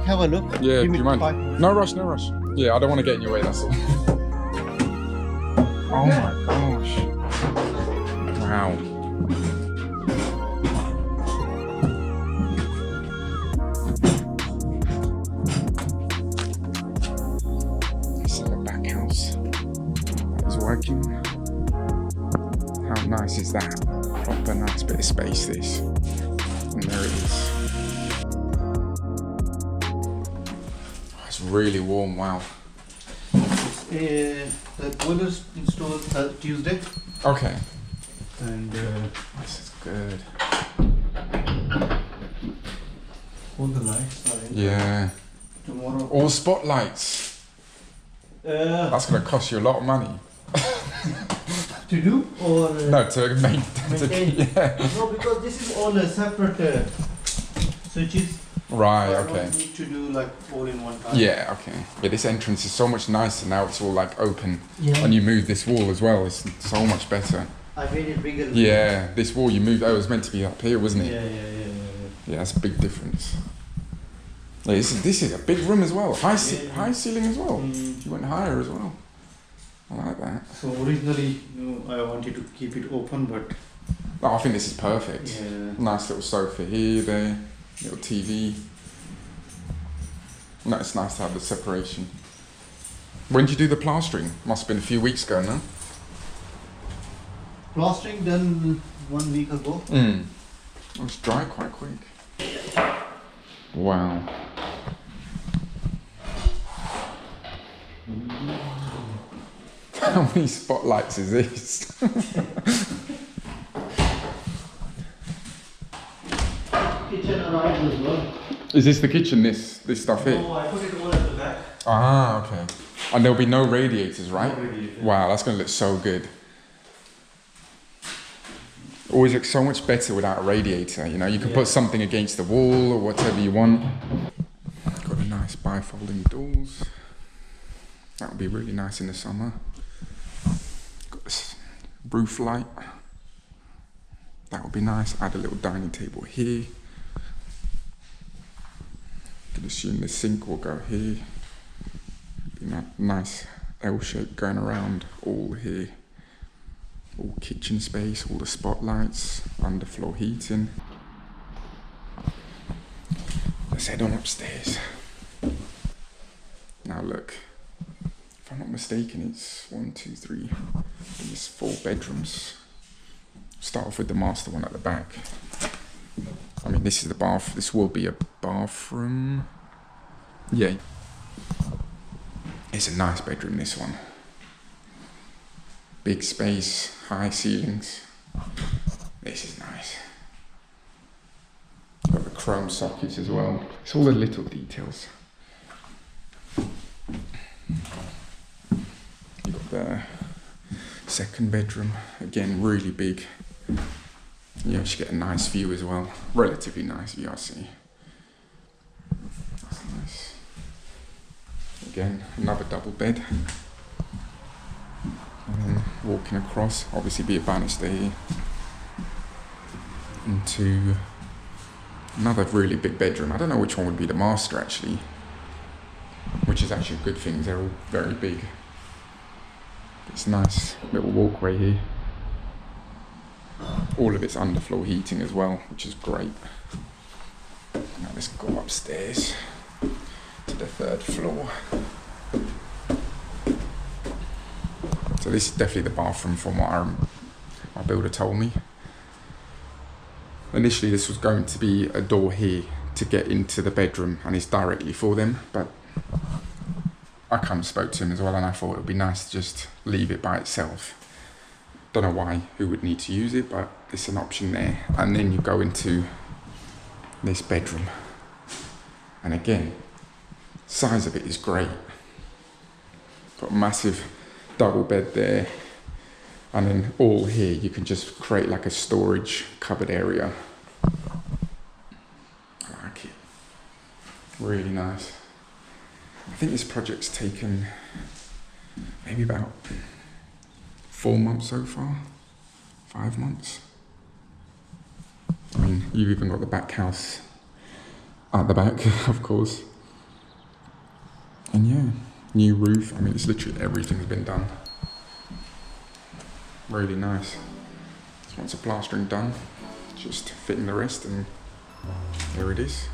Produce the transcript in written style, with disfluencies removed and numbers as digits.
Have a look. Yeah, Give do me you mind? 5 minutes. No rush, no rush. Yeah, I don't want to get in your way, that's all. Oh my gosh. Wow. This is the back house that is working. How nice is that? Proper nice bit of space, this. And there it is. Oh, it's really warm, wow. The boiler's installed Tuesday. Okay. And This is good. all the lights are in. Yeah. Tomorrow. All spotlights. That's going to cost you a lot of money. To do or No, to maintain. maintain? Yeah. No, because this is all separate switches. Right, I okay. don't need to do like all in one time. Yeah, okay. Yeah, this entrance is so much nicer now. It's all like open. Yeah. And you move this wall as well. It's so much better. I made it bigger. Yeah, this wall you moved. Oh, it was meant to be up here, wasn't it? Yeah. Yeah, that's a big difference. Yeah, this is a big room as well. High ceiling as well. You went higher as well. I like that. So originally, I wanted to keep it open, but Oh, I think this is perfect. yeah. Nice little sofa here, there, little TV. No, it's nice to have the separation. When did you do the plastering? Must have been a few weeks ago, no? Plastering done 1 week ago. Mm. It was dry quite quick. Wow. How many spotlights is this? Kitchen arrived as well. Is this the kitchen, this stuff here? No, I put it all at the back. Ah, okay. And there'll be no radiators, right? No radiator. Wow, that's going to look so good. Always looks so much better without a radiator, you know? You can put something against the wall or whatever you want. Got a nice bifolding doors. That would be really nice in the summer. Got this roof light. That would be nice. Add a little dining table here. You can assume the sink will go here. Be nice L shape going around all here. All kitchen space, all the spotlights, underfloor heating. Let's head on upstairs. Now look, if I'm not mistaken, it's 1, 2, 3, it's 4 bedrooms. Start off with the master one at the back. I mean, this is the bath, this will be a bathroom. Yeah. It's a nice bedroom, this one. Big space, high ceilings. This is nice. Got the chrome sockets as well. It's all the little details. You've got the second bedroom, again really big. You actually get a nice view as well. Relatively nice view, I see. That's nice. Again, another double bed. And then walking across, obviously be a banister here, into another really big bedroom. I don't know which one would be the master actually, which is actually a good thing, they're all very big. It's a nice little walkway here. All of it's underfloor heating as well, which is great. Now let's go upstairs to the 3rd floor. So this is definitely the bathroom from what my builder told me. Initially this was going to be a door here to get into the bedroom and it's directly for them, but I kind of spoke to him as well and I thought it would be nice to just leave it by itself. Don't know why, who would need to use it, but it's an option there. And then you go into this bedroom. And again, size of it is great. Got a massive double bed there, and then all here you can just create like a storage cupboard area. I like it, really nice. I think this project's taken maybe about 4 months so far, 5 months. You've even got the back house at the back, of course. And yeah, new roof. I mean, it's literally everything's been done. Really nice. So once the plastering done, just fitting the rest, and there it is.